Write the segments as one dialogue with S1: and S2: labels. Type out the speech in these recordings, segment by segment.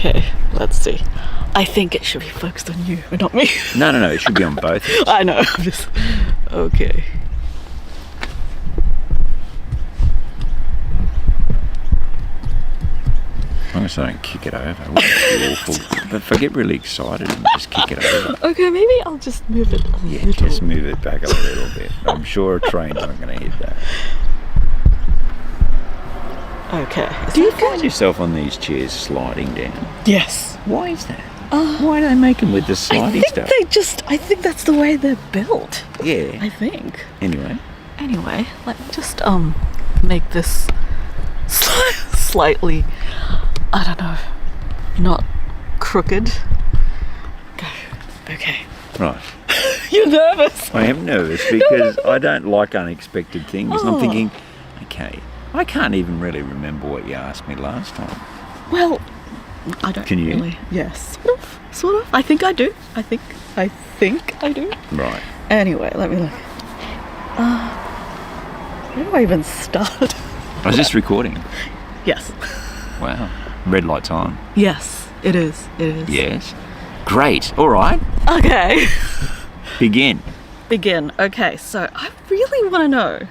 S1: Okay, let's see. I think it should be focused on you, but not me.
S2: No, it should be on both.
S1: I know. Okay.
S2: As long as I don't kick it over, it would be awful. But if I get really excited and just kick it over.
S1: Okay, maybe I'll just move it a little.
S2: Just move it back a little bit. I'm sure a train's not going to hit that.
S1: Okay.
S2: Do you find yourself on these chairs sliding down?
S1: Yes.
S2: Why is that? Why do they make them with the sliding stuff?
S1: I think that's the way they're built.
S2: Yeah.
S1: I think.
S2: Anyway,
S1: let me just make this slightly, I don't know, not crooked. Go. Okay.
S2: right.
S1: You're nervous.
S2: I am nervous because I don't like unexpected things. And I'm thinking, okay, I can't even really remember what you asked me last time.
S1: Well, I don't.
S2: Can you?
S1: Really. Yes. Sort of. I think I do. I think I do.
S2: Right.
S1: Anyway, let me look. Where do I even start?
S2: I was just recording.
S1: Yes.
S2: Wow. Red light's on.
S1: Yes, it is. It is.
S2: Yes. Great. All right.
S1: Okay.
S2: Begin.
S1: Okay, so I really want to know,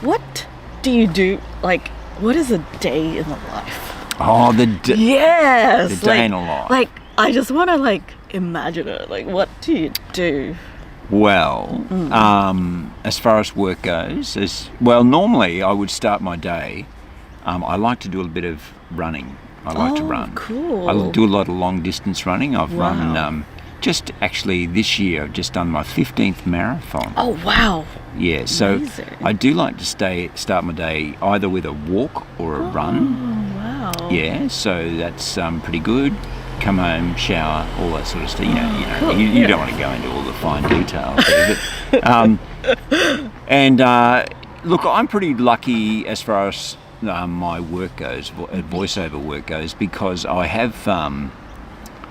S1: what do you do? Like, what is a day in the life?
S2: Oh,
S1: Yes.
S2: the day in a life.
S1: Like, I just want to imagine it. Like, what do you do?
S2: Well, as far as work goes, normally I would start my day. I like to do a bit of running. I like to run.
S1: Cool.
S2: I do a lot of long distance running. I've
S1: Wow.
S2: run just actually this year. I've just done my 15th marathon.
S1: Oh, wow.
S2: Yeah, so
S1: Amazing.
S2: I do like to start my day either with a walk or a run.
S1: Oh, wow.
S2: Yeah, so that's pretty good. Come home, shower, all that sort of stuff.
S1: Cool.
S2: You don't want to go into all the fine details there, but, and look, I'm pretty lucky as far as my work goes, voiceover work goes, because I have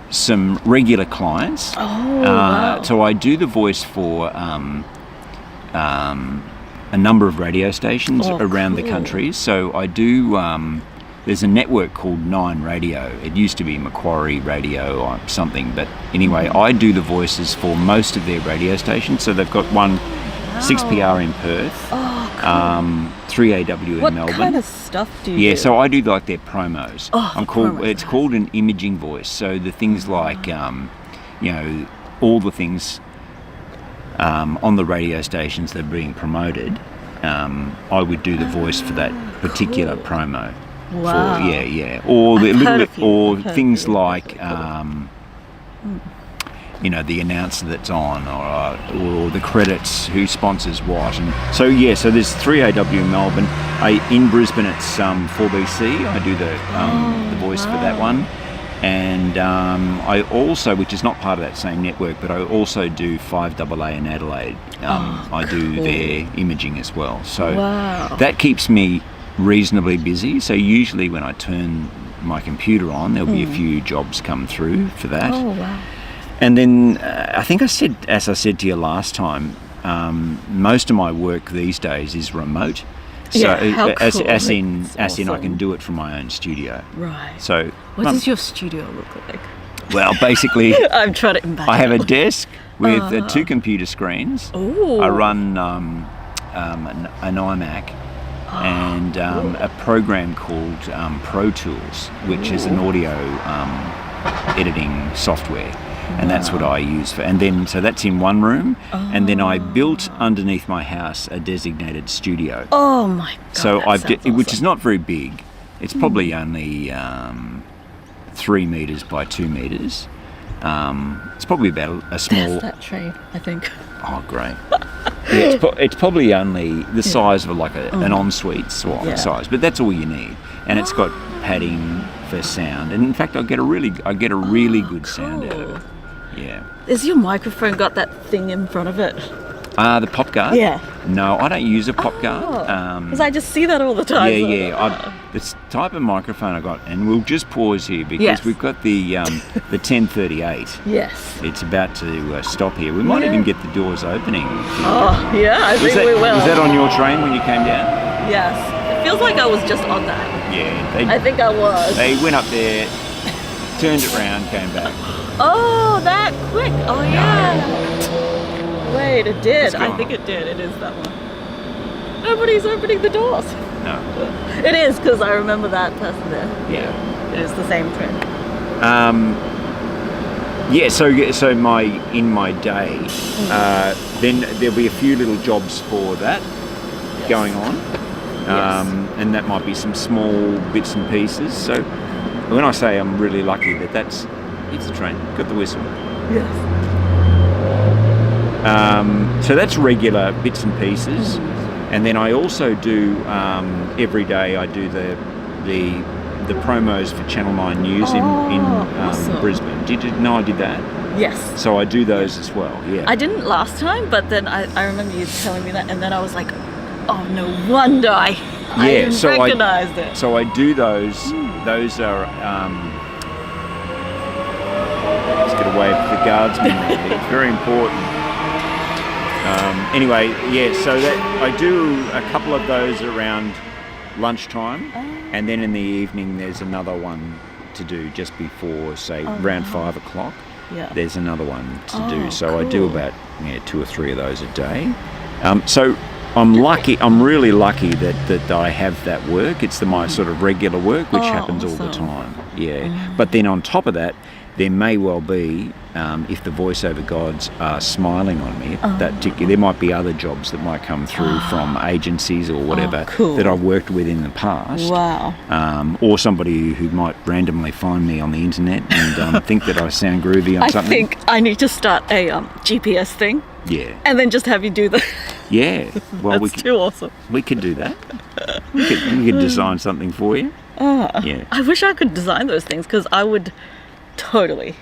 S2: some regular clients.
S1: Oh, wow.
S2: So I do the voice for a number of radio stations around the country. So I do. There's a network called 9 Radio. It used to be Macquarie Radio or something, but anyway, I do the voices for most of their radio stations. So they've got one 6PR in Perth, 3AW in Melbourne.
S1: What kind of stuff do you do?
S2: So I do like their promos.
S1: Promos.
S2: It's called an imaging voice. So the things like, all the things on the radio stations that are being promoted, I would do the voice for that particular promo.
S1: Wow.
S2: Or things
S1: few.
S2: like, the announcer that's on, or the credits, who sponsors what, and so there's 3AW in Melbourne. In Brisbane it's 4BC. I do the voice for that one, and I also, which is not part of that same network, but I also do 5AA in Adelaide. I do their imaging as well. So that keeps me reasonably busy. So usually when I turn my computer on, there'll be a few jobs come through for that.
S1: Oh, wow.
S2: And then I think as I said to you last time, most of my work these days is remote. So
S1: how cool.
S2: as in
S1: Awesome.
S2: I can do it from my own studio.
S1: Right.
S2: So
S1: What does your studio look like?
S2: well, basically,
S1: I'm trying to imagine.
S2: I have a desk with 2 computer screens.
S1: Ooh.
S2: I run an iMac. And a program called Pro Tools, which is an audio editing software, and that's what I use for. And then so that's in one room, and then I built underneath my house a designated studio.
S1: Oh my god!
S2: So
S1: that
S2: which is
S1: sounds
S2: not very big. It's probably only 3 meters by 2 meters. It's probably about a small.
S1: That's that train, I think.
S2: Oh, great. Yeah, it's probably only the size of an ensuite size, but that's all you need. And it's got padding for sound. And in fact, I get a really good sound out of it. Yeah.
S1: Has your microphone got that thing in front of it?
S2: The pop guard?
S1: Yeah.
S2: No, I don't use a pop guard.
S1: Because I just see that all the time.
S2: This type of microphone I got, and we'll just pause here because we've got the 1038.
S1: Yes.
S2: It's about to stop here. We might even get the doors opening.
S1: Oh, yeah, I think we will.
S2: Was that on your train when you came down?
S1: Yes. It feels like I was just on that.
S2: Yeah.
S1: I think I was.
S2: They went up there turned it round, came back.
S1: Oh, that quick. Oh, yeah. Wait, it did.
S2: It's
S1: I
S2: gone.
S1: think it did. It is that one. Nobody's opening the doors.
S2: No.
S1: It is, because I remember that person there.
S2: Yeah.
S1: It is the same trend.
S2: Yeah, so in my day, then there'll be a few little jobs for that going on, and that might be some small bits and pieces. So when I say I'm really lucky it's the train, got the whistle.
S1: Yes.
S2: So that's regular bits and pieces, and then I also do every day I do the promos for Channel 9 News in
S1: awesome.
S2: Brisbane. Did you know I did that?
S1: Yes.
S2: So I do those as well, yeah.
S1: I didn't last time, but then I remember you telling me that, and then I was like, oh, no wonder I recognized it.
S2: So I do those. Those are, let's get away with the guardsman there. It's very important. Anyway, yeah, so that I do a couple of those around lunchtime, and then in the evening there's another one to do just before, say, around 5 o'clock.
S1: Yeah.
S2: There's another one to do. So
S1: cool.
S2: I do about 2 or 3 of those a day. So I'm really lucky that I have that work. It's my sort of regular work, which happens all the time. Yeah. But then on top of that, there may well be, if the voiceover gods are smiling on me, there might be other jobs that might come through from agencies or whatever that I've worked with in the past.
S1: Wow.
S2: Or somebody who might randomly find me on the internet and think that I sound groovy on something.
S1: I think I need to start a GPS thing.
S2: Yeah.
S1: And then just have you do the...
S2: Yeah. Well,
S1: That's too awesome.
S2: We could do that. We could design something for you. Yeah.
S1: I wish I could design those things, because I would totally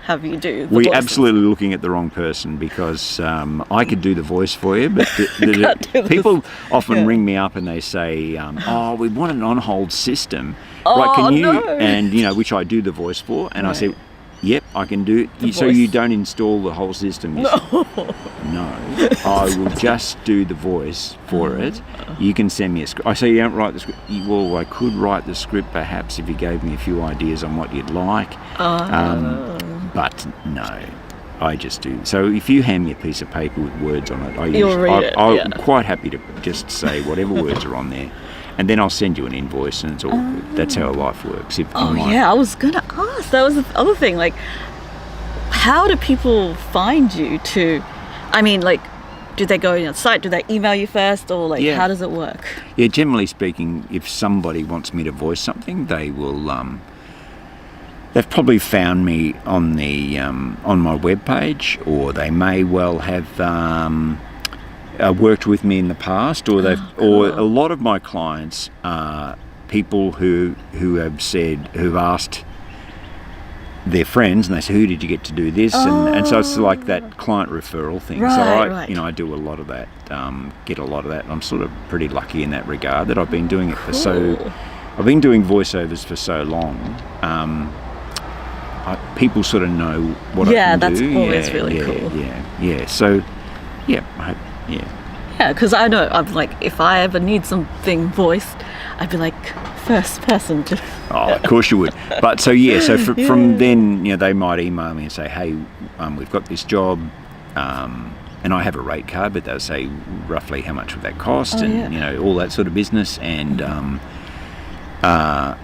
S1: have you do the
S2: We're
S1: voices.
S2: absolutely looking at the wrong person, because I could do the voice for you, but people often ring me up and they say, we want an on-hold system. Right, can you?
S1: No.
S2: And, which I do the voice for, and I say, yep, I can do it. So
S1: voice.
S2: you don't install the whole system? No, I will just do the voice for it. You can send me a script. I say, you don't write the script. Well, I could write the script perhaps if you gave me a few ideas on what you'd like. But no, I just do. So if you hand me a piece of paper with words on it, I'm quite happy to just say whatever words are on there. And then I'll send you an invoice, and it's all good. That's how life works.
S1: I was going to ask. That was the other thing. Like, how do people find you to... I mean, like, do they go on your site? Do they email you first? Or, like, how does it work?
S2: Yeah, generally speaking, if somebody wants me to voice something, they will... they've probably found me on the on my webpage, or they may well have... worked with me in the past, or or a lot of my clients are people who've asked their friends, and they say, who did you get to do this? And so it's like that client referral thing.
S1: Right,
S2: I do a lot of that, get a lot of that, and I'm sort of pretty lucky in that regard that I've been doing it I've been doing voiceovers for so long. People sort of know what I can
S1: that's
S2: do.
S1: always really cool.
S2: Yeah. So, I hope.
S1: Yeah, because I know, I'm like, if I ever need something voiced, I'd be like, first person to...
S2: Oh, of course you would. But so from then, they might email me and say, hey, we've got this job, and I have a rate card, but they'll say roughly how much would that cost, all that sort of business, and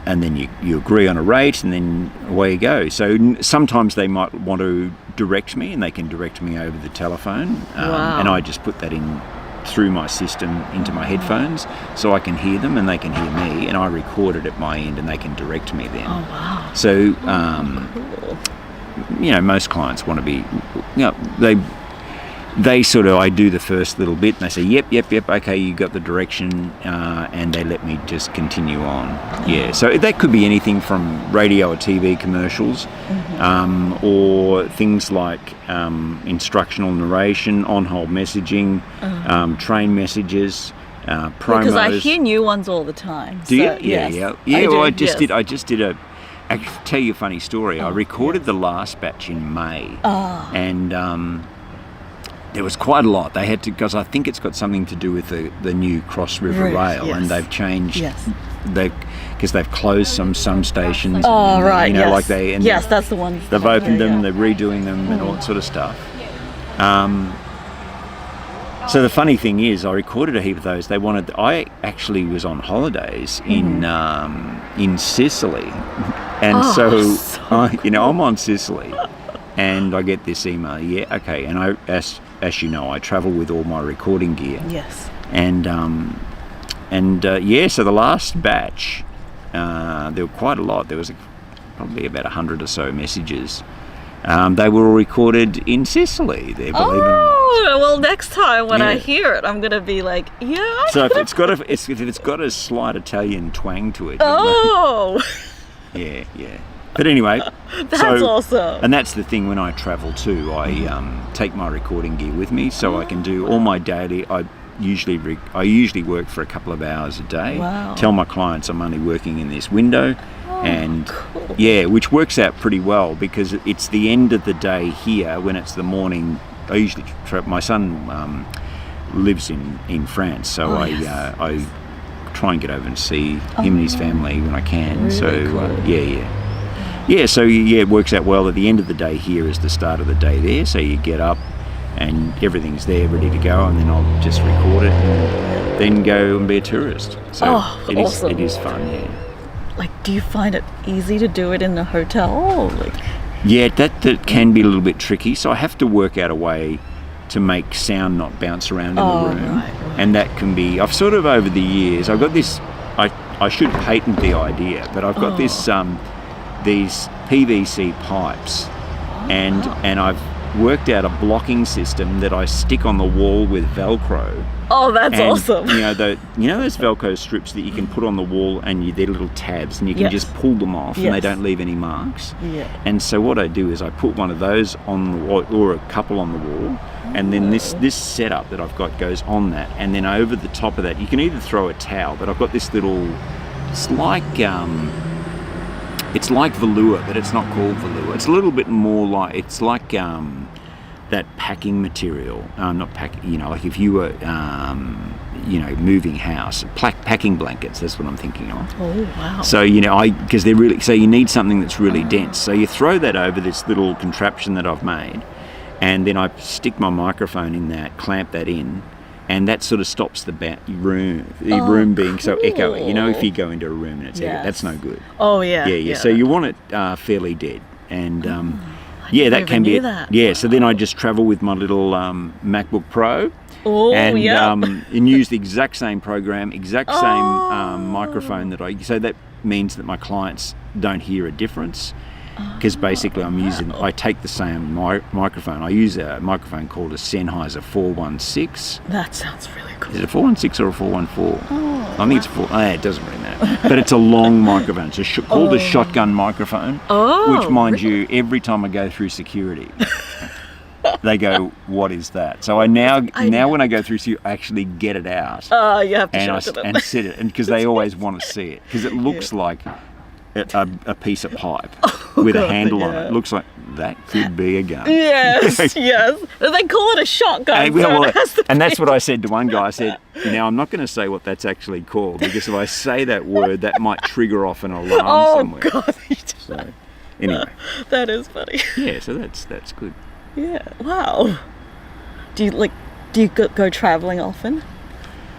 S2: then you agree on a rate, and then away you go. So sometimes they might want to direct me, and they can direct me over the telephone, and I just put that in through my system into my headphones, so I can hear them and they can hear me, and I record it at my end and they can direct me then.
S1: Oh, wow.
S2: So
S1: cool.
S2: Most clients want to be, they sort of, I do the first little bit and they say, yep, okay, you got the direction, and they let me just continue on. Yeah, so that could be anything from radio or TV commercials, or things like instructional narration, on-hold messaging, train messages, promos.
S1: Because I hear new ones all the time.
S2: Do you?
S1: Yes,
S2: Yeah.
S1: I
S2: Well,
S1: do,
S2: I just did a. I can tell you a funny story. I recorded the last batch in May, and there was quite a lot. They had to, because I think it's got something to do with the new Cross River Rail, and they've changed because they've closed some stations.
S1: Oh,
S2: and,
S1: right.
S2: You know,
S1: yes.
S2: like they. And
S1: yes, that's the one.
S2: They've opened them.
S1: Yeah.
S2: They're redoing them and all that sort of stuff. So the funny thing is, I recorded a heap of those. I actually was on holidays in Sicily, and I'm on Sicily, and I get this email. Yeah, okay. And as you know, I travel with all my recording gear.
S1: Yes.
S2: And so the last batch, there were quite a lot. There was probably about 100 or so messages. They were all recorded in Sicily. There, believe it or not.
S1: Well, next time when I hear it, I'm gonna be like, yeah.
S2: So if it's got a slight Italian twang to it.
S1: Oh.
S2: Yeah. But anyway,
S1: that's awesome.
S2: And that's the thing when I travel too. I take my recording gear with me, so I can do all my daily. I usually work for a couple of hours a day.
S1: Wow.
S2: Tell my clients I'm only working in this window. And
S1: cool.
S2: which works out pretty well because it's the end of the day here when it's the morning. I usually my son lives in France, so I try and get over and see him and his family when I can.
S1: Really
S2: so
S1: cool.
S2: So it works out well. At the end of the day here is the start of the day there, so you get up and everything's there ready to go, and then I'll just record it and then go and be a tourist. So
S1: awesome.
S2: It is fun, yeah.
S1: Like, do you find it easy to do it in the hotel?
S2: Yeah, that can be a little bit tricky. So I have to work out a way to make sound not bounce around in the room.
S1: Right.
S2: And that can be, I've sort of over the years, I've got this, I should patent the idea, but I've got these PVC pipes and I've worked out a blocking system that I stick on the wall with Velcro.
S1: Oh, that's awesome.
S2: You know those Velcro strips that you can put on the wall and they're little tabs and you can just pull them off and they don't leave any marks.
S1: Yeah.
S2: And so what I do is I put one of those on the wall or a couple on the wall, and then this setup that I've got goes on that, and then over the top of that you can either throw a towel, but I've got this little, it's like velour, but it's not called velour. It's a little bit more like, it's like that packing material, not packing, like if you were, moving house, packing blankets, that's what I'm thinking of.
S1: Oh, wow.
S2: So, because they're really, so you need something that's really dense. So you throw that over this little contraption that I've made, and then I stick my microphone in that, clamp that in, and that sort of stops the room being so echoey. If you go into a room and it's echoey, that's no good.
S1: Oh, yeah.
S2: Yeah. So you want it fairly dead. And that can be
S1: that.
S2: Yeah, so then I just travel with my little MacBook Pro.
S1: Oh,
S2: and
S1: and
S2: use the exact same program, same microphone so that means that my clients don't hear a difference. Because basically I take the same microphone. I use a microphone called a Sennheiser 416.
S1: That sounds really cool.
S2: Is it a 416 or a 414?
S1: Oh,
S2: I think it's a 4. It doesn't really matter. But it's a long microphone. It's called a shotgun microphone.
S1: Oh,
S2: which, mind you, every time I go through security, they go, "What is that?" So I now when I go through security, I actually get it out.
S1: Oh, you have to show it to them.
S2: And sit it, and because they always want to see it, because it looks like a piece of pipe with a handle on it. It looks like that could be a gun.
S1: Yes, yes. They call it a shotgun.
S2: And that's what I said to one guy. I said, I'm not going to say what that's actually called, because if I say that word, that might trigger off an alarm somewhere.
S1: Oh, God.
S2: So, anyway.
S1: That is funny.
S2: Yeah, so that's good.
S1: Yeah, wow. Do you go traveling often?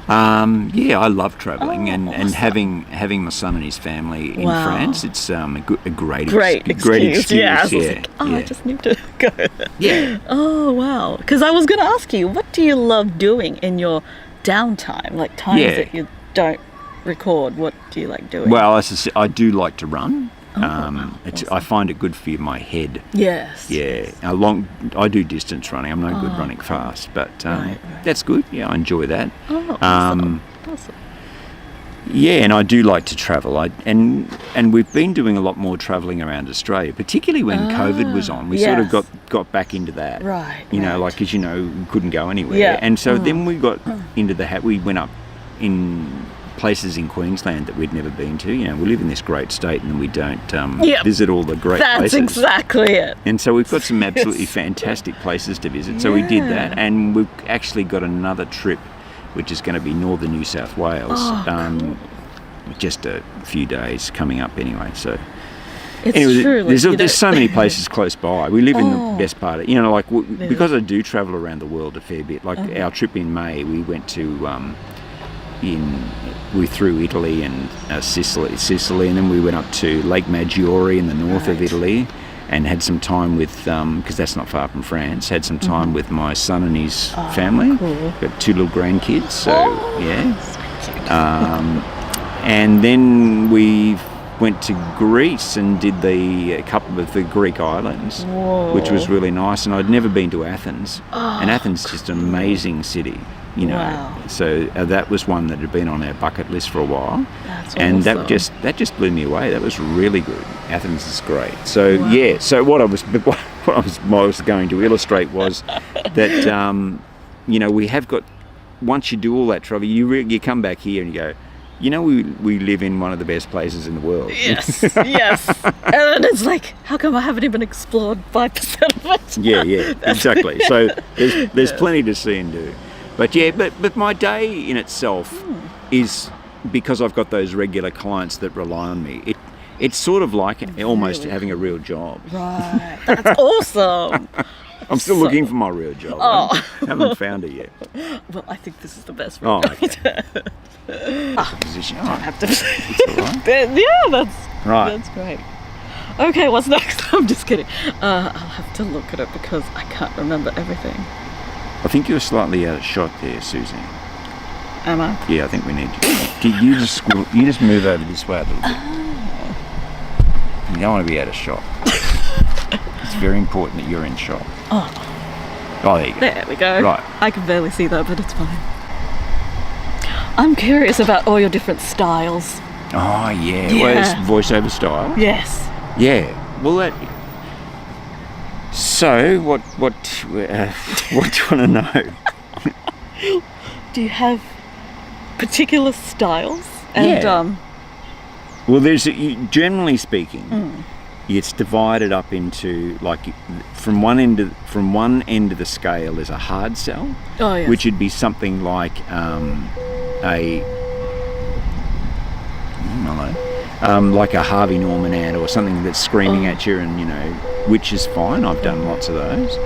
S2: Yeah, I love travelling and
S1: awesome.
S2: having my son and his family in France. It's a great
S1: excuse. Yeah,
S2: I
S1: just need to go.
S2: Yeah.
S1: Oh, wow. Because I was going to ask you, what do you love doing in your downtime? Like times that you don't record, what do you like doing?
S2: Well, as I said, I do like to run.
S1: Awesome.
S2: I find it good for my head.
S1: Yes.
S2: Yeah. I do distance running. I'm no good running fast, but
S1: right.
S2: that's good. Yeah, I enjoy that.
S1: Oh, awesome.
S2: Yeah, and I do like to travel. And we've been doing a lot more travelling around Australia, particularly when COVID was on. We sort of got back into that.
S1: Right.
S2: Because we couldn't go anywhere.
S1: Yeah.
S2: And so then we got into we went up in places in Queensland that we'd never been to. We live in this great state and we don't visit all the great places.
S1: That's exactly it.
S2: And so we've got some absolutely fantastic places to visit. So we did that, and we've actually got another trip which is going to be northern New South Wales.
S1: Cool.
S2: just a few days coming up anyway. So
S1: It's
S2: anyway,
S1: true.
S2: there's so many places close by. We live in the
S1: Oh.
S2: best part of, like because I do travel around the world a fair bit. Like our trip in May, we went to we through Italy and Sicily, and then we went up to Lake Maggiore in the north of Italy, and had some time with because that's not far from France. Had some time with my son and his family.
S1: Cool.
S2: Got 2 little grandkids, so yeah.
S1: So cute.
S2: And then we went to Greece and did a couple of the Greek islands, which was really nice. And I'd never been to Athens, and Athens is just an amazing city,
S1: Wow.
S2: So that was one that had been on our bucket list for a while,
S1: That's
S2: and
S1: awesome.
S2: that just blew me away. That was really good. Athens is great. So yeah. So what I was going to illustrate was that we have got, once you do all that travel, you come back here and you go, we live in one of the best places in the world.
S1: Yes, yes. And it's like, how come I haven't even explored 5% of it?
S2: Yeah, exactly. So there's plenty to see and do. But yeah, but my day in itself is, because I've got those regular clients that rely on me, it's sort of like almost having a real job.
S1: Right. That's awesome.
S2: I'm still looking for my real job. I haven't found it yet.
S1: Well, I think this is the best
S2: Oh,
S1: one.
S2: okay. Position.
S1: I have to.
S2: all right.
S1: Yeah, that's
S2: Right.
S1: That's great. Okay, what's next? I'm just kidding. I'll have to look at it because I can't remember everything.
S2: I think you're slightly out of shot there, Susie.
S1: Am I?
S2: Yeah, I think we need you. You just move over this way a little bit. You don't want to be out of shot. It's very important that you're in shot.
S1: Oh,
S2: there you go.
S1: there we go.
S2: Right.
S1: I can barely see that, but it's fine. I'm curious about all your different styles.
S2: Oh yeah.
S1: Yeah.
S2: Well, it's voiceover style.
S1: Yes.
S2: Yeah. Well, so what do you want to know?
S1: Do you have particular styles? And
S2: Yeah. Well, generally speaking, it's divided up into, like, from one end of the scale is a hard sell,
S1: yes.
S2: which would be something like like a Harvey Norman ad or something that's screaming at you, and which is fine. I've done lots of those.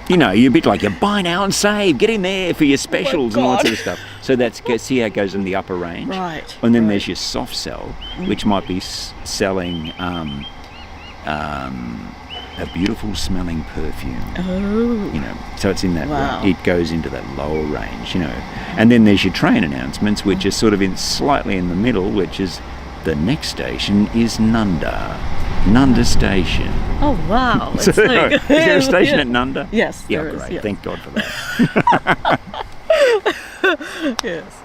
S2: You're a bit like, you buy now and save, get in there for your specials and all that sort of stuff. So see how it goes in the upper range.
S1: Right.
S2: And then there's your soft sell, which might be selling a beautiful smelling perfume.
S1: Oh.
S2: So it's in that,
S1: Wow.
S2: it goes into that lower range, And then there's your train announcements, which is sort of slightly in the middle, which is, the next station is Nunda Station.
S1: Oh wow. It's
S2: So,
S1: like,
S2: is there a station at Nunda?
S1: Yes.
S2: Yeah,
S1: there is,
S2: great.
S1: yes.
S2: Thank God for that.
S1: Yes.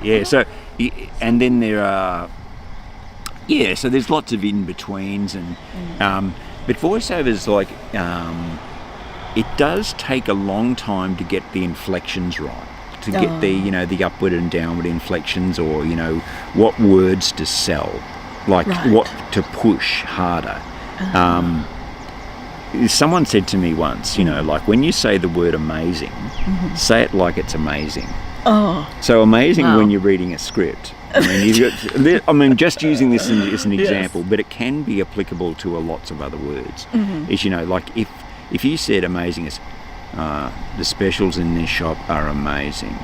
S2: Yeah, so, and then there are, so there's lots of in-betweens, and but voiceovers, like, it does take a long time to get the inflections right, to get the upward and downward inflections, or what words to sell, like what to push harder. Someone said to me once, like, when you say the word amazing, say it like it's amazing.
S1: Oh.
S2: So amazing
S1: Wow.
S2: when you're reading a script. Just using this as an example, but it can be applicable to lots of other words. Is, like, if you said amazing as, the specials in this shop are amazing.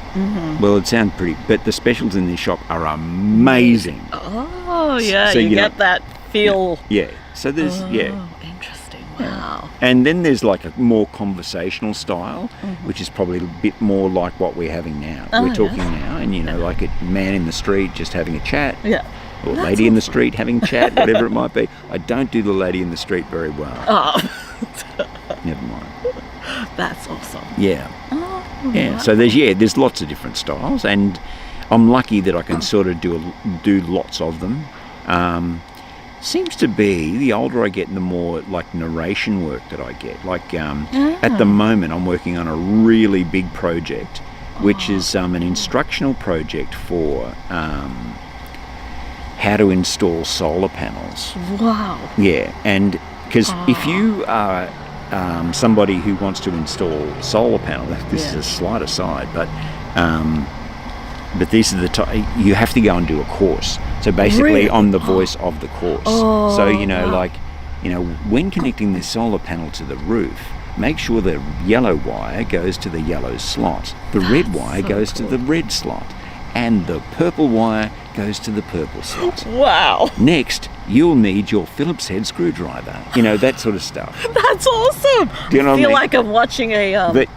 S2: Well, it sounds pretty, but the specials in this shop are amazing.
S1: Oh yeah.
S2: So,
S1: you get that feel.
S2: Yeah. So there's
S1: Oh, interesting. Wow.
S2: And then there's like a more conversational style, which is probably a bit more like what we're having now.
S1: Oh,
S2: We're talking
S1: yes.
S2: now, and like a man in the street just having a chat,
S1: Yeah.
S2: or a
S1: That's
S2: lady in the
S1: awesome.
S2: street having a chat, whatever it might be. I don't do the lady in the street very well.
S1: Oh.
S2: Never mind.
S1: That's awesome.
S2: Yeah.
S1: Oh,
S2: Yeah.
S1: wow.
S2: So there's lots of different styles, and I'm lucky that I can sort of do lots of them. Seems to be, the older I get, the more like narration work that I get. Like at the moment, I'm working on a really big project, which is an instructional project for how to install solar panels.
S1: Wow.
S2: Yeah, and because if you are somebody who wants to install solar panel, this is a slight aside, but but these are you have to go and do a course. So basically,
S1: Really?
S2: I'm the voice of the course.
S1: Oh,
S2: So
S1: wow.
S2: when connecting the solar panel to the roof, make sure the yellow wire goes to the yellow slot, the red wire
S1: so
S2: goes to
S1: cool.
S2: the red slot, and the purple wire goes to the purple slot.
S1: Wow.
S2: Next, you'll need your Phillips head screwdriver. That sort of stuff.
S1: That's awesome.
S2: Do you know what I
S1: I feel
S2: mean?
S1: like I'm watching a
S2: But-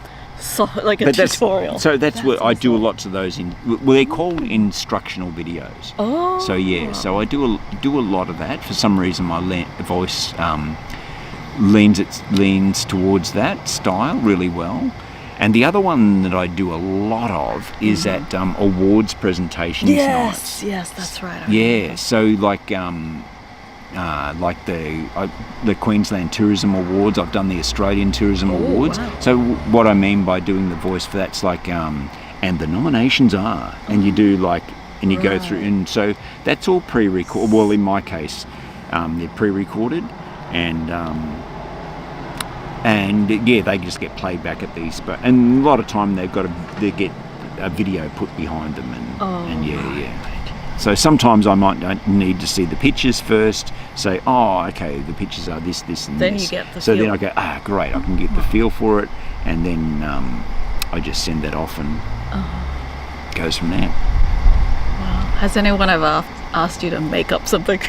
S1: like a
S2: But
S1: tutorial.
S2: So that's what I do.
S1: awesome.
S2: Lots of those they're called instructional videos.
S1: Oh.
S2: So yeah, so I do a lot of that. For some reason, my voice leans towards that style really well. And the other one that I do a lot of is at awards presentations nights.
S1: Yes, that's right.
S2: Yeah, so like the Queensland Tourism Awards. I've done the Australian Tourism Awards.
S1: wow.
S2: So what I mean by doing the voice for that's like, and the nominations are, and you do like, and you go through, and so that's all pre-recorded. Well, in my case, they're pre-recorded, and yeah, they just get played back at these. But and a lot of time they get a video put behind them, and yeah. So sometimes I might need to see the pictures first, say, oh, okay, the pictures are this, and
S1: Then
S2: this.
S1: you get the
S2: so
S1: feel.
S2: then I go, great, I can get the feel for it, and then I just send that off and goes from there.
S1: Wow. Has anyone ever asked you to make up something?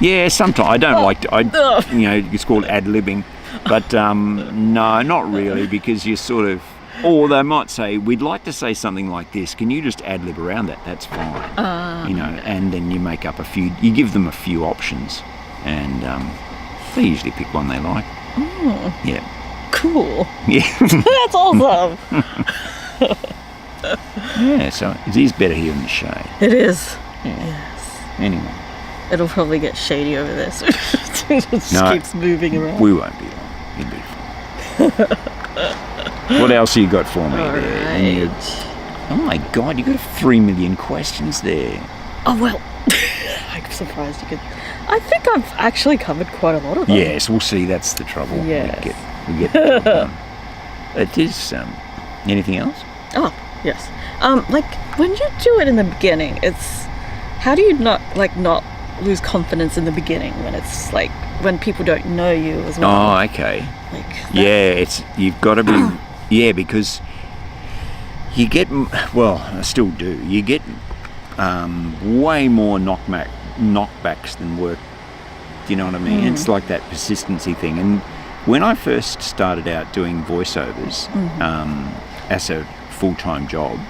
S2: Yeah, sometimes I don't like to.
S1: Ugh.
S2: It's called ad-libbing, but no, not really, because you sort of. Or they might say, we'd like to say something like this. Can you just ad-lib around that? That's fine. And then you make up you give them a few options, and they usually pick one they like.
S1: Oh,
S2: Yeah.
S1: cool.
S2: Yeah.
S1: That's awesome.
S2: Yeah, so it is better here in the shade.
S1: It is.
S2: Yeah.
S1: Yes.
S2: Anyway,
S1: It'll probably get shady over there, so it just
S2: No.
S1: keeps moving around.
S2: we won't be long. It'll be fine. What else you got for me there? And you-
S1: Alright.
S2: oh my God, you got 3 million questions there.
S1: Oh, well, I'm surprised you could. I think I've actually covered quite a lot of them.
S2: Yes, we'll see. That's the trouble.
S1: Yes.
S2: We get that done. It is. Anything else?
S1: Oh, yes. Like, when you do it in the beginning, how do you not lose confidence in the beginning when it's like, when people don't know you as well?
S2: Oh, okay.
S1: Like,
S2: Yeah, you've got to be. Yeah, because you get. Well, I still do. You get way more knockbacks than work. Do you know what I mean? It's like that persistency thing. And when I first started out doing voiceovers as a full-time job,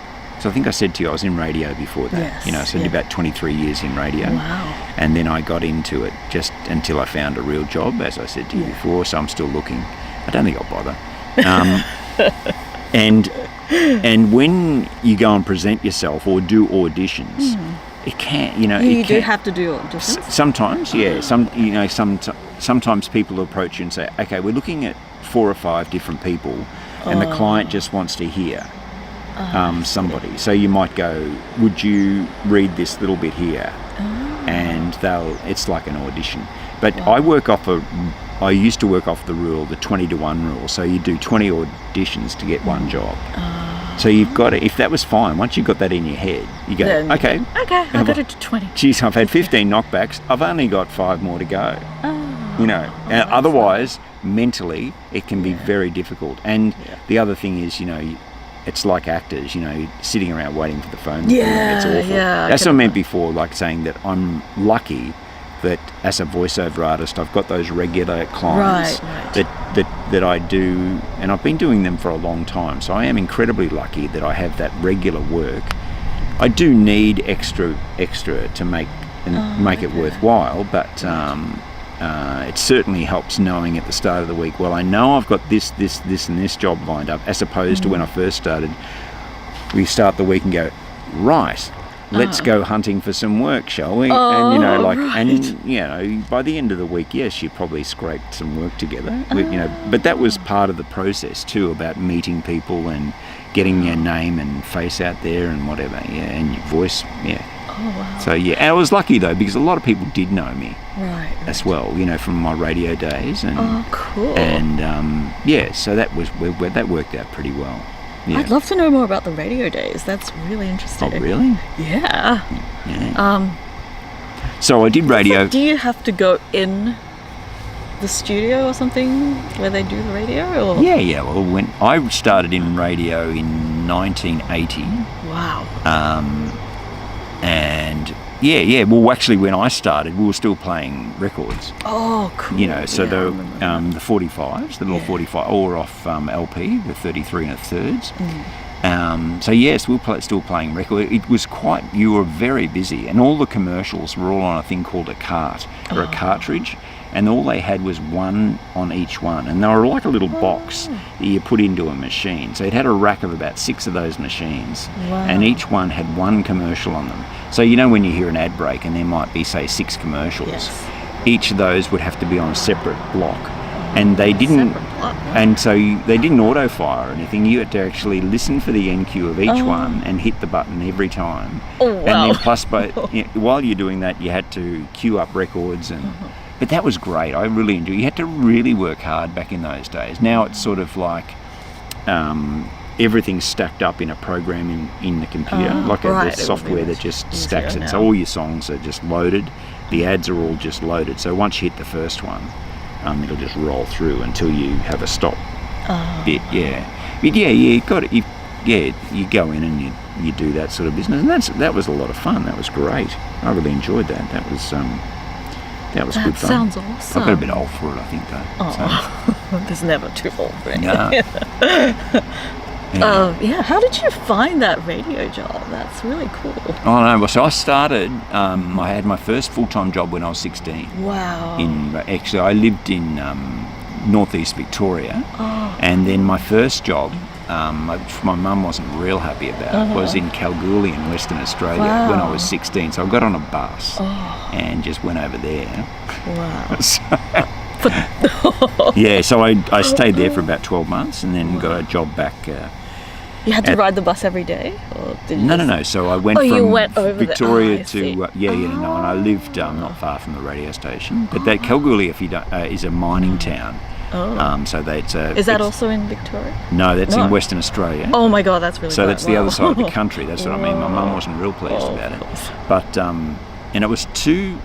S2: so I think I said to you I was in radio before that.
S1: Yes,
S2: So I did about 23 years in radio.
S1: Wow.
S2: And then I got into it just until I found a real job, as I said to you before. So I'm still looking. I don't think I'll bother. And when you go and present yourself or do auditions, it can't.
S1: You do have to do auditions?
S2: Sometimes, yeah. Sometimes people approach you and say, "Okay, we're looking at 4 or 5 different people, and the client just wants to hear somebody." So you might go, "Would you read this little bit here?" And it's like an audition. But I used to work off the rule, the 20-to-1 rule. So you do 20 auditions to get one job. So you've got to, if that was fine, once you got that in your head, you go,
S1: Then-
S2: okay,
S1: Okay, I got it to 20.
S2: geez, I've had 15 knockbacks. I've only got 5 more to go. And
S1: that's
S2: otherwise, mentally, it can be very difficult. And the other thing is, it's like actors, sitting around waiting for the phone.
S1: Yeah,
S2: it's awful.
S1: yeah, I
S2: That's
S1: can
S2: what I meant before, like saying that I'm lucky that as a voiceover artist, I've got those regular clients
S1: Right.
S2: that I do, and I've been doing them for a long time. So I am incredibly lucky that I have that regular work. I do need extra to make it worthwhile, but it certainly helps knowing at the start of the week, well, I know I've got this and this job lined up, as opposed to when I first started, we start the week and go, right, let's go hunting for some work, shall we? And by the end of the week, yes, you probably scraped some work together. But that was part of the process too, about meeting people and getting your name and face out there and whatever, and your voice,
S1: Oh, wow.
S2: So and I was lucky though, because a lot of people did know me
S1: Right.
S2: as well, from my radio days, and
S1: Oh, cool.
S2: and so that worked out pretty well. Yeah.
S1: I'd love to know more about the radio days. That's really interesting.
S2: Oh, really?
S1: Yeah.
S2: Yeah. So I did radio.
S1: Do you have to go in the studio or something where they do the radio? Or?
S2: Yeah. Well, when I started in radio in 1980.
S1: Wow.
S2: And yeah. Well, actually, when I started, we were still playing records.
S1: Oh, cool.
S2: You know, so
S1: Yeah,
S2: the 45s, the little 45, all off LP, the 33 1/3. So yes, we were still playing record. It was you were very busy, and all the commercials were all on a thing called a cart or a cartridge, and all they had was one on each one, and they were like a little box that you put into a machine. So it had a rack of about 6 of those machines, and each one had one commercial on them. So you know when you hear an ad break and there might be, say, 6 commercials, each of those would have to be on a separate block. And they didn't, and so they didn't auto fire or anything. You had to actually listen for the NQ of each one and hit the button every time.
S1: Oh, wow.
S2: And then plus, while you're doing that, you had to queue up records, and but that was great. I really enjoyed. You had to really work hard back in those days. Now it's sort of like everything's stacked up in a program in the computer, like a software that just stacks it. So all your songs are just loaded. The ads are all just loaded. So once you hit the first one, it'll just roll through until you have a stop bit. But you got it. You go in and you do that sort of business, and that was a lot of fun. That was great. I really enjoyed that. That was good fun.
S1: Sounds awesome.
S2: I got a bit old for it, I think, though.
S1: Oh, there's never too old for it.
S2: No.
S1: How did you find that radio job? That's really cool.
S2: Oh no! So I started. I had my first full-time job when I was 16.
S1: Wow.
S2: Actually, I lived in northeast Victoria, and then my first job, which my mum wasn't real happy about, was in Kalgoorlie in Western Australia when I was 16. So I got on a bus and just went over there.
S1: Wow.
S2: So I stayed there for about 12 months and then got a job back.
S1: You had to ride the bus every day? Or did you
S2: No. So I went from
S1: you went over
S2: Victoria to and I lived not far from the radio station. But that Kalgoorlie, if you don't, is a mining town. So
S1: is that also in Victoria?
S2: No, that's in Western Australia.
S1: Oh my God, that's really
S2: so
S1: great.
S2: that's the other side of the country. That's what I mean. My mum wasn't real pleased about it, but and it was two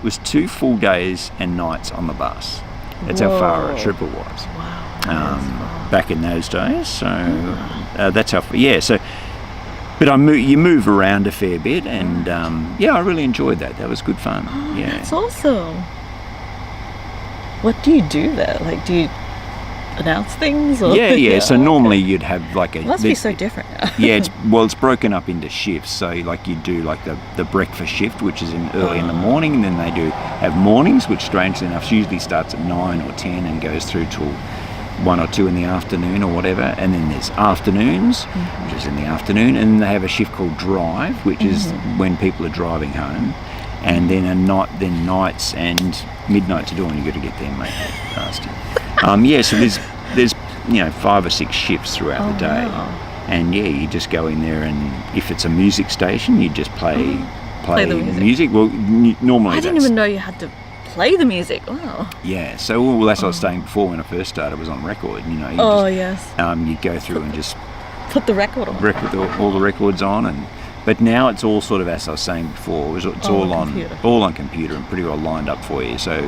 S2: full days and nights on the bus. That's how far a trip it was.
S1: Wow.
S2: Back in those days, so that's how. So, but you move around a fair bit, and I really enjoyed that. That was good fun.
S1: That's awesome. What do you do there? Like, do you announce things? Or?
S2: So normally you'd have like a.
S1: It must be so different.
S2: It's broken up into shifts. So like you do like the breakfast shift, which is early in the morning, and then they do have mornings, which strangely enough usually starts at 9 or 10 and goes through till 1 or 2 in the afternoon or whatever. And then there's afternoons, which is in the afternoon, and they have a shift called drive, which is when people are driving home. And then nights and midnight to dawn. You got to get there and make it nasty. So there's 5 or 6 shifts throughout the day, and you just go in there, and if it's a music station, you just play the music. Well, normally
S1: I didn't even know you had to play the music. Wow.
S2: Yeah. So that's what I was saying before when I first started. Was on record. You go through and just
S1: put the record on.
S2: All the records on. But now it's all sort of, as I was saying before, it's all on computer and pretty well lined up for you. So,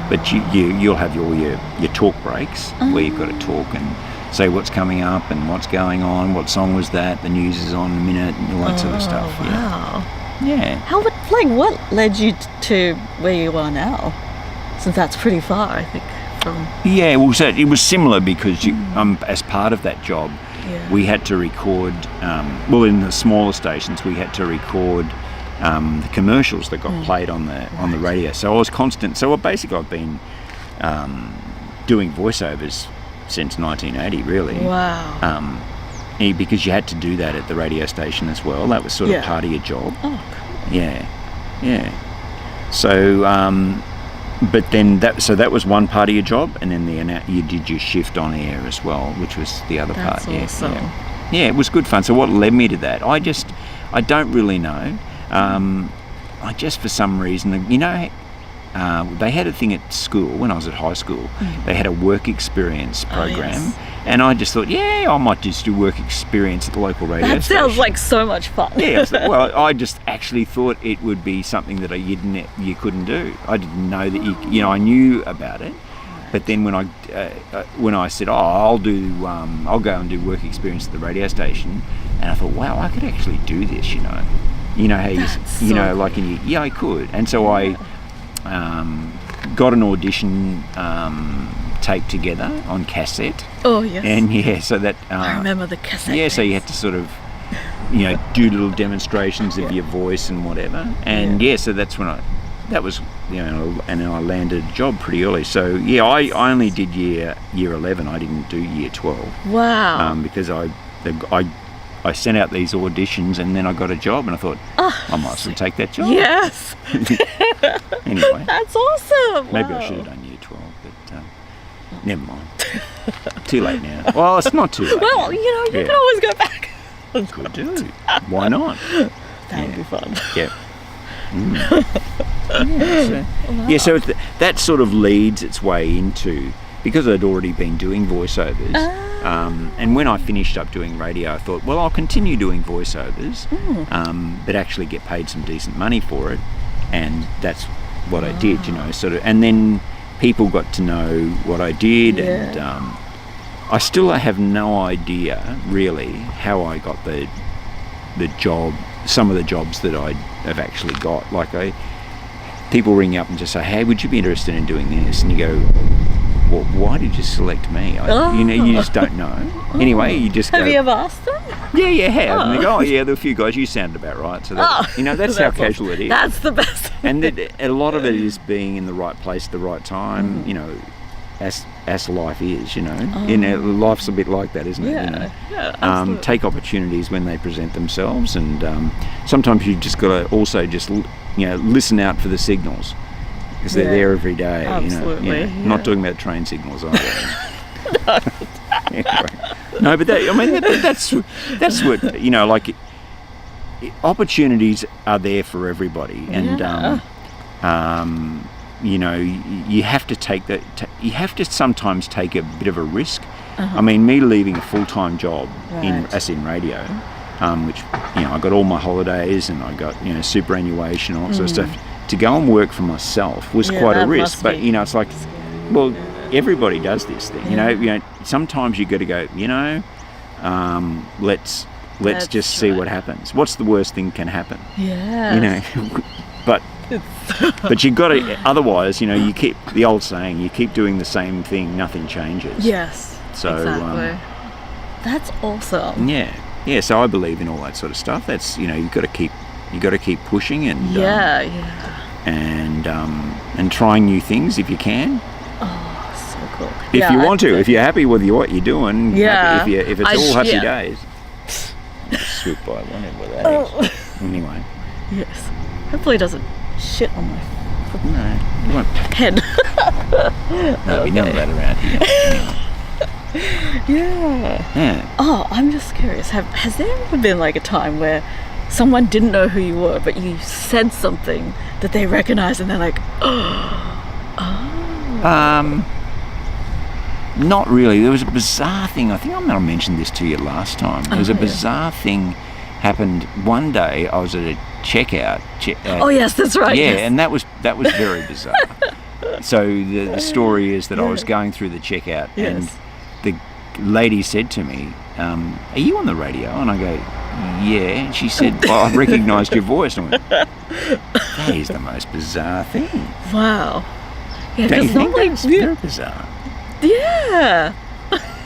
S2: but you'll have your talk breaks where you've got to talk and say what's coming up and what's going on, what song was that, the news is on in a minute, and all that sort of stuff.
S1: Wow.
S2: Yeah.
S1: What led you to where you are now? Since that's pretty far, I think.
S2: So it was similar because as part of that job. We had to record, in the smaller stations, we had to record the commercials that got played on the radio. So I was constant. So basically, I've been doing voiceovers since 1980, really.
S1: Wow.
S2: Because you had to do that at the radio station as well. That was sort of part of your job.
S1: Oh, cool.
S2: Yeah. So. But then that was one part of your job, and then you did your shift on air as well, which was the other part.
S1: Awesome.
S2: Yeah, it was good fun. So what led me to that? I don't really know. I just for some reason, they had a thing at school when I was at high school. They had a work experience program,
S1: yes.
S2: and I just thought, yeah, I might just do work experience at the local radio
S1: That
S2: station.
S1: sounds like so much fun.
S2: Yeah, well, I just actually thought it would be something that you couldn't do. I didn't know that I knew about it, but then when I said, I'll go and do work experience at the radio station, and I thought, wow, I could actually do this, how I could, and so I got an audition tape together on cassette.
S1: Oh yes.
S2: And so that
S1: I remember the cassette.
S2: Yeah, so you had to sort of do little demonstrations of your voice and whatever. And so that's when and I landed a job pretty early. So I only did year 11. I didn't do year 12.
S1: Wow.
S2: Because I sent out these auditions and then I got a job and I thought I might as well take that job.
S1: Yes.
S2: Anyway,
S1: that's awesome.
S2: Maybe I should have done year 12, but never mind. Too late now. Well, it's not too late.
S1: Well, you can always go back.
S2: Could do. Why not?
S1: That would be fun.
S2: Yeah. So that sort of leads its way into, because I'd already been doing voiceovers, and when I finished up doing radio, I thought, well, I'll continue doing voiceovers, but actually get paid some decent money for it, and that's what I did, and then people got to know what I did, and I still have no idea really how I got the job, some of the jobs that I have actually got. Like people ring up and just say, hey, would you be interested in doing this? And you go, well, why did you select me? You just don't know. Anyway, you just go.
S1: Have you ever asked them?
S2: Yeah, you have. And they go, there are a few guys, you sounded about right. So that's how casual it is.
S1: That's the best.
S2: And a lot of it is being in the right place at the right time, as life is, life's a bit like that, isn't it?
S1: Yeah,
S2: take opportunities when they present themselves, and sometimes you just got to also just listen out for the signals, because they're there every day.
S1: Absolutely.
S2: Not talking about train signals either. Anyway. No, but that's what opportunities are there for everybody, and you have to take that. You have to sometimes take a bit of a risk. I mean, me leaving a full-time job in radio, which I got all my holidays and I got superannuation and all that sort of stuff. To go and work for myself was quite a risk. But it's like, well, everybody does this thing. Sometimes you got to go. Let's just see what happens. What's the worst thing can happen?
S1: Yeah.
S2: But you got to. Otherwise, you keep the old saying: you keep doing the same thing, nothing changes.
S1: Yes.
S2: So
S1: exactly. That's awesome.
S2: Yeah. So I believe in all that sort of stuff. That's you got to keep pushing and and trying new things if you can.
S1: Oh, so cool.
S2: If you want to, if you're happy with what you're doing.
S1: Yeah.
S2: If it's all happy days. Swoop by one with that. Anyway.
S1: Yes. Hopefully it doesn't shit on my
S2: No, you won't.
S1: head.
S2: No, we none of that around here.
S1: Yeah. Oh, I'm just curious. Has there ever been like a time where someone didn't know who you were, but you said something that they recognized and they're like,
S2: Not really. There was a bizarre thing. I think I might have mentioned this to you last time. There was a bizarre thing happened one day. I was at a checkout.
S1: oh yes, that's right.
S2: Yeah,
S1: yes.
S2: and that was very bizarre. So the story is that I was going through the checkout and the lady said to me, are you on the radio? And I go, yeah. And she said, well, I recognised your voice. And I went, that is the most bizarre thing.
S1: Wow. Yeah,
S2: Don't you think
S1: normally
S2: that's very bizarre?
S1: Yeah.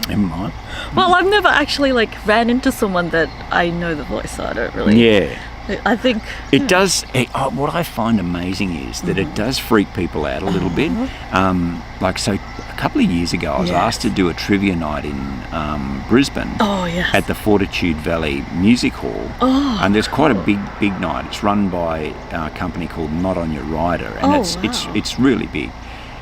S2: Never mind.
S1: Well, I've never actually ran into someone that I know the voice, so I don't really.
S2: Yeah.
S1: I think
S2: it does. What I find amazing is that it does freak people out a little bit. So a couple of years ago, I was asked to do a trivia night in Brisbane.
S1: Oh yes.
S2: At the Fortitude Valley Music Hall.
S1: Oh.
S2: And there's quite a big night. It's run by a company called Not On Your Rider, and it's really big.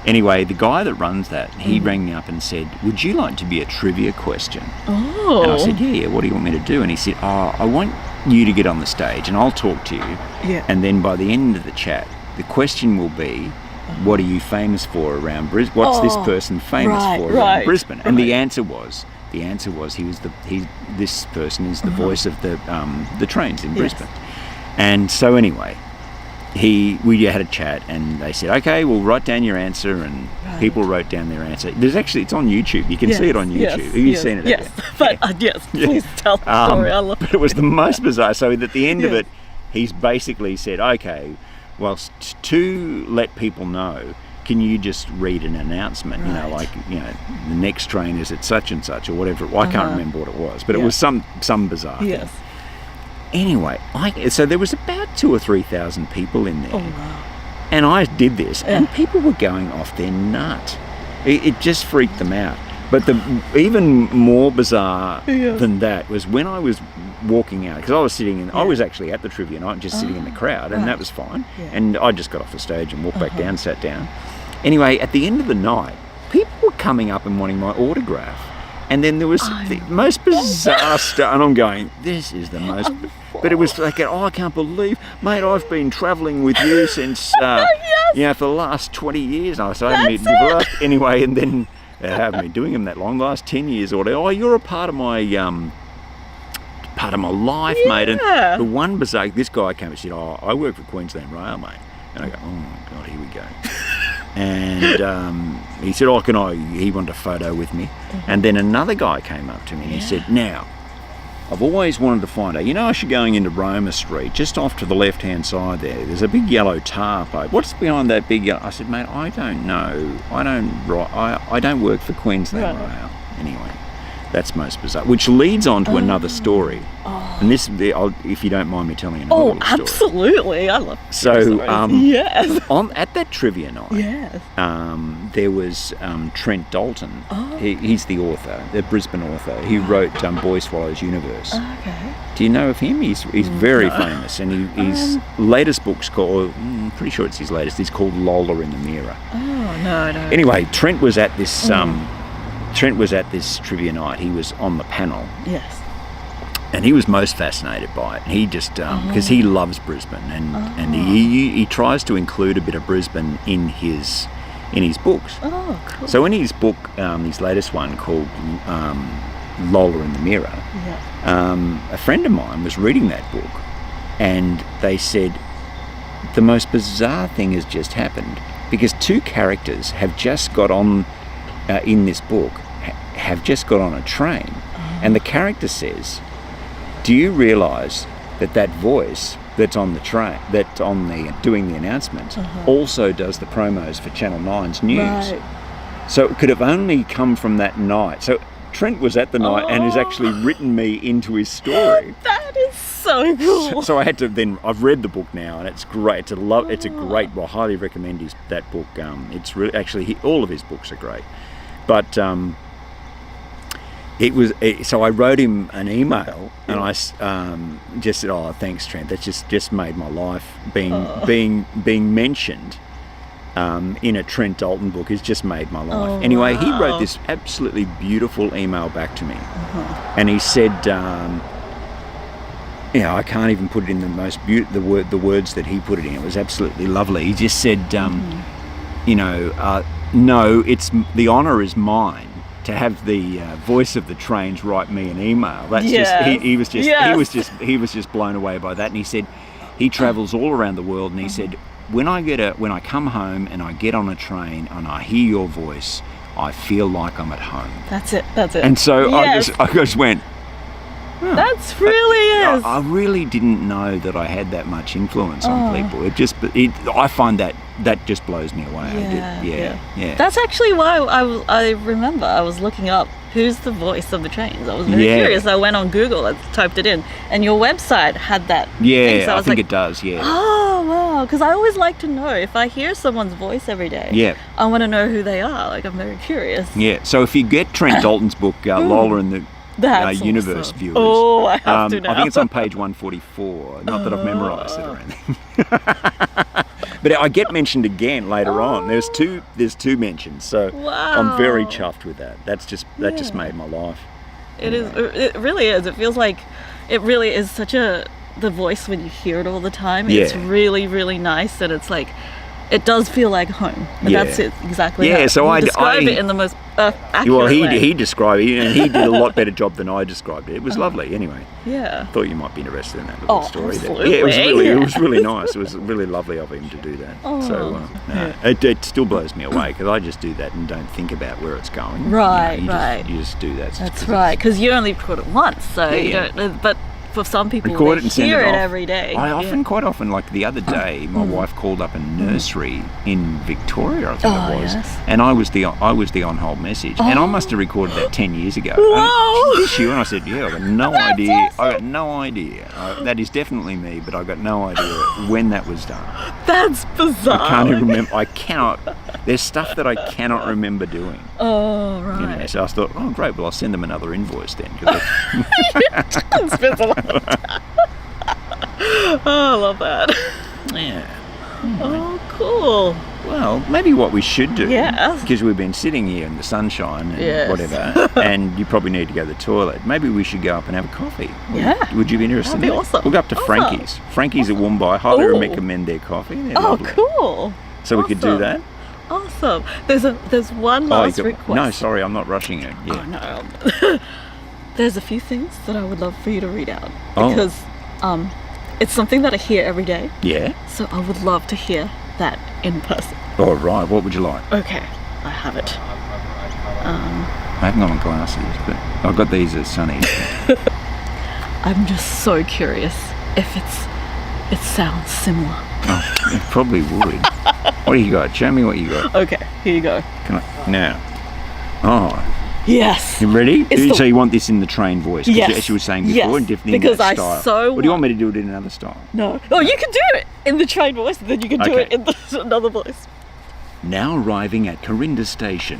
S2: Anyway, the guy that runs that, he rang me up and said, would you like to be a trivia question?
S1: Oh.
S2: And I said, yeah, what do you want me to do? And he said, I want you to get on the stage and I'll talk to you.
S1: Yeah.
S2: And then by the end of the chat, the question will be, what are you famous for around Brisbane? What's this person famous for around Brisbane? And the answer was this person is the voice of the trains in Brisbane. And so anyway, we had a chat, and they said, okay, well, write down your answer, and people wrote down their answer. It's on YouTube. You can see it on YouTube. Have you seen it?
S1: Yes, but please tell the story. I love
S2: but it was the most bizarre. So at the end of it, he's basically said, okay, well, to let people know, can you just read an announcement? The next train is at such and such, or whatever. I can't remember what it was, but it was some bizarre thing. Anyway, so there was about 2,000 or 3,000 people in there.
S1: Oh, wow.
S2: And I did this, and people were going off their nut. It just freaked them out. But the even more bizarre than that was when I was walking out, because I was sitting I was actually at the trivia night, just sitting in the crowd, and that was fine. And I just got off the stage and walked back down, sat down. Anyway, at the end of the night, people were coming up and wanting my autograph. And then there was the most bizarre stuff, and I'm going, this is the most... But it was like, I can't believe, mate, I've been travelling with you since, for the last 20 years. I haven't been anyway, and then I haven't been doing them that long, the last 10 years or whatever. Oh, you're a part of my life, mate. And the one bizarre, this guy came and said, I work for Queensland Rail, mate. And I go, oh my God, here we go. And he said, he wanted a photo with me. And then another guy came up to me and he said, now, I've always wanted to find out, as you're going into Roma Street, just off to the left-hand side there's a big yellow tarp. What's behind that big yellow? I said, mate, I don't know. I don't work for Queensland Rail. Anyway, that's most bizarre. Which leads on to another story. And this, if you don't mind me telling another little story.
S1: Absolutely. I love
S2: So,
S1: stories.
S2: At that trivia night, there was Trent Dalton. He's the author, the Brisbane author. He wrote Boy Swallows Universe.
S1: Okay.
S2: Do you know of him? He's very famous, and his latest book's called, I'm pretty sure it's his latest, it's called Lola in the Mirror.
S1: Oh, no.
S2: Anyway, Trent was at this trivia night. He was on the panel.
S1: Yes.
S2: And he was most fascinated by it. He just, because he loves Brisbane, and he tries to include a bit of Brisbane in his books.
S1: Oh, cool.
S2: So in his book, his latest one called Lola in the Mirror, a friend of mine was reading that book, and they said, the most bizarre thing has just happened, because two characters have just got on, in this book, have just got on a train, and the character says, do you realise that voice that's on the train, doing the announcement, also does the promos for Channel 9's news? Right. So it could have only come from that night. So Trent was at the night and has actually written me into his story.
S1: That is so cool.
S2: So I had to I've read the book now, and it's great. It's a great. Well, I highly recommend that book. It's really actually all of his books are great, but. So I wrote him an email, and I just said, "Oh, thanks, Trent. That's just made my life. Being mentioned in a Trent Dalton book has just made my life." Anyway, he wrote this absolutely beautiful email back to me, and he said, I can't even put it in the most the words that he put it in. It was absolutely lovely. He just said, no, it's the honour is mine to have the voice of the trains write me an email. That's he was just blown away by that. And he said he travels all around the world, and he said when I come home and I get on a train and I hear your voice, I feel like I'm at home.
S1: That's it.
S2: And so I just went,
S1: that's really is.
S2: I really didn't know that I had that much influence on people. I find that just blows me away. Yeah.
S1: That's actually why I remember I was looking up who's the voice of the trains. I was very curious. I went on Google and typed it in, and your website had that.
S2: Yeah, so I think it does. Yeah.
S1: Oh wow! Because I always like to know if I hear someone's voice every day.
S2: Yeah.
S1: I want to know who they are. Like, I'm very curious.
S2: Yeah. So if you get Trent Dalton's book, Lola and the Universe
S1: awesome.
S2: Viewers.
S1: Oh, I have to now.
S2: I think it's on page 144. Not that I've memorised it or anything. But I get mentioned again later on. There's two mentions, so I'm very chuffed with that. That just made my life.
S1: It really is. It feels like it really is the voice when you hear it all the time. It's really, really nice, and it's like it does feel like home. And
S2: Yeah.
S1: that's it exactly.
S2: Yeah,
S1: how
S2: so
S1: you
S2: I-
S1: describe
S2: I-
S1: it in the most accurate
S2: Well,
S1: way.
S2: he described it, and he did a lot better job than I described it. It was lovely. Anyway,
S1: Yeah.
S2: thought you might be interested in that little
S1: Oh,
S2: story. There.
S1: absolutely.
S2: Yeah, it was really nice. It was really lovely of him to do that. So it still blows me away because I just do that and don't think about where it's going.
S1: Right,
S2: you
S1: right.
S2: You just do that.
S1: That's right, because you only record it once, so you
S2: Yeah.
S1: don't. But for some people,
S2: Record
S1: they
S2: it and send
S1: hear
S2: it
S1: it
S2: off.
S1: every day.
S2: Quite often, like the other day, my wife called up a nursery in Victoria, I think
S1: Oh,
S2: it was,
S1: yes.
S2: and I was the on-hold message, and I must have recorded that 10 years ago.
S1: Whoa!
S2: And she, and I said, yeah, I got no
S1: That's
S2: idea.
S1: awesome.
S2: I got no idea. That is definitely me, but I got no idea when that was done.
S1: That's bizarre.
S2: I can't even remember. I cannot. There's stuff that I cannot remember doing.
S1: Oh, right.
S2: You know, so I thought, oh great, well I'll send them another invoice then. 'Cause
S1: It spends a lot of time. Oh, I love that.
S2: yeah.
S1: Oh, cool.
S2: Well, maybe what we should do,
S1: Yes.
S2: because we've been sitting here in the sunshine and
S1: Yes.
S2: whatever, and you probably need to go to the toilet. Maybe we should go up and have a coffee.
S1: Yeah.
S2: Would you be interested
S1: That'd be
S2: in that?
S1: awesome.
S2: We'll go up to
S1: Awesome.
S2: Frankie's. Frankie's at Woombai. Highly
S1: Ooh.
S2: recommend their coffee. They're
S1: Oh,
S2: lovely.
S1: cool.
S2: So we could do
S1: Awesome.
S2: that.
S1: Awesome. There's one
S2: you
S1: last
S2: could-
S1: request.
S2: No, sorry, I'm not rushing it. Yeah.
S1: Oh no. There's a few things that I would love for you to read out
S2: Oh.
S1: because it's something that I hear every day.
S2: Yeah?
S1: So I would love to hear that in person.
S2: All right, what would you like?
S1: Okay, I have it.
S2: I haven't got my glasses, but I've got these at Sunny.
S1: I'm just so curious if it sounds similar.
S2: Oh, it probably would. What do you got? Show me what you got.
S1: Okay, here you go.
S2: Can I? Now. Oh,
S1: Yes.
S2: you ready?
S1: It's
S2: So you want this in the train voice? 'Cause
S1: Yes.
S2: as you were saying before,
S1: Yes.
S2: in different
S1: Because
S2: that
S1: I
S2: style.
S1: so
S2: Or do you want me to do it in another style?
S1: No. Oh, you can do it in the train voice, and then you can do
S2: Okay.
S1: it in another voice.
S2: Now arriving at Corinda Station.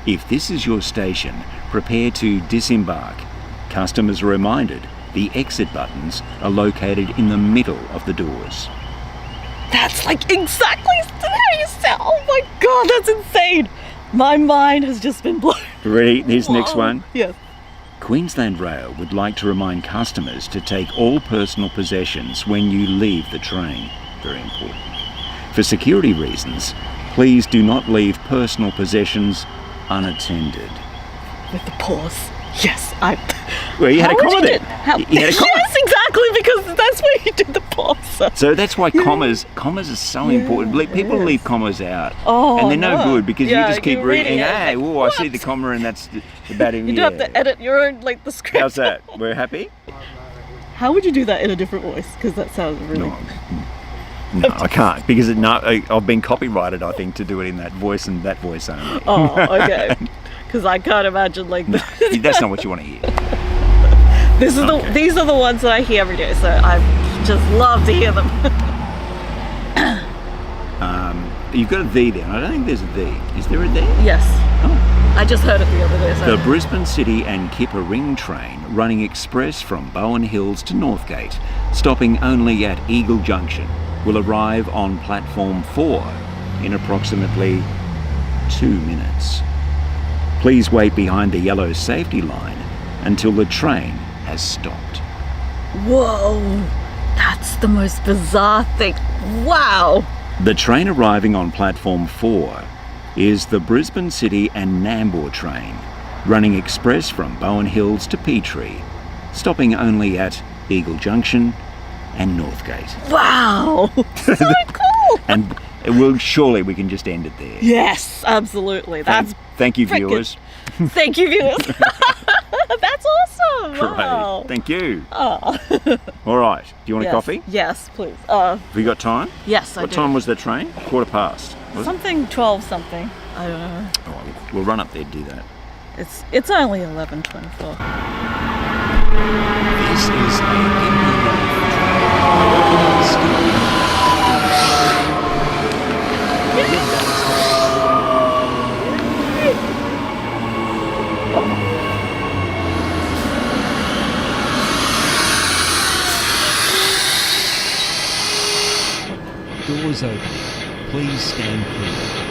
S2: If this is your station, prepare to disembark. Customers are reminded the exit buttons are located in the middle of the doors.
S1: That's like exactly how you sound. Oh my god, that's insane. My mind has just been blown.
S2: Ready? Here's the next
S1: Whoa.
S2: one.
S1: Yes.
S2: Queensland Rail would like to remind customers to take all personal possessions when you leave the train. Very important. For security reasons, please do not leave personal possessions unattended.
S1: With the pause. Yes, I.
S2: Well, you had
S1: How
S2: a
S1: would
S2: comma
S1: you
S2: there.
S1: do- how-
S2: You had a comma.
S1: Yes, exactly, because that's where you do the pause.
S2: So that's why commas are so important. People
S1: yes.
S2: leave commas out,
S1: Oh,
S2: and they're no
S1: no.
S2: good because
S1: Yeah,
S2: you just keep
S1: you're
S2: reading.
S1: reading it,
S2: Hey,
S1: like,
S2: oh, I see
S1: what?
S2: the comma, and that's about it.
S1: You do have to edit your own, like, the script.
S2: How's that? We're happy?
S1: How would you do that in a different voice? Because that sounds really.
S2: No, I can't because I've been copyrighted, I think, to do it in that voice and that voice only.
S1: Oh, okay. Because I can't imagine like
S2: That's not what you want to hear.
S1: these are the ones that I hear every day, so I just love to hear them.
S2: You've got a "the" there. I don't think there's a "the." Is there a "the"?
S1: Yes,
S2: Oh.
S1: I just heard it the other day. So.
S2: The Brisbane City and Kippa Ring train running express from Bowen Hills to Northgate, stopping only at Eagle Junction, will arrive on platform 4 in approximately 2 minutes. Please wait behind the yellow safety line until the train has stopped.
S1: Whoa, that's the most bizarre thing. Wow.
S2: The train arriving on platform 4 is the Brisbane City and Nambour train, running express from Bowen Hills to Petrie, stopping only at Eagle Junction and Northgate.
S1: Wow. So cool.
S2: And surely we can just end it there.
S1: Yes, absolutely. That's
S2: Thank you,
S1: freaking-
S2: viewers.
S1: Thank you, viewers. That's awesome. Wow.
S2: Great. Thank you.
S1: Oh.
S2: All right. Do you want
S1: Yes.
S2: a coffee?
S1: Yes, please.
S2: Have we got time?
S1: Yes, I
S2: What
S1: do.
S2: time was the train? 15:15. Was it?
S1: Something 12 something. I don't know.
S2: Oh, we'll run up there and do that.
S1: It's only 11:24.
S2: This is
S3: Doors open. Please stand clear.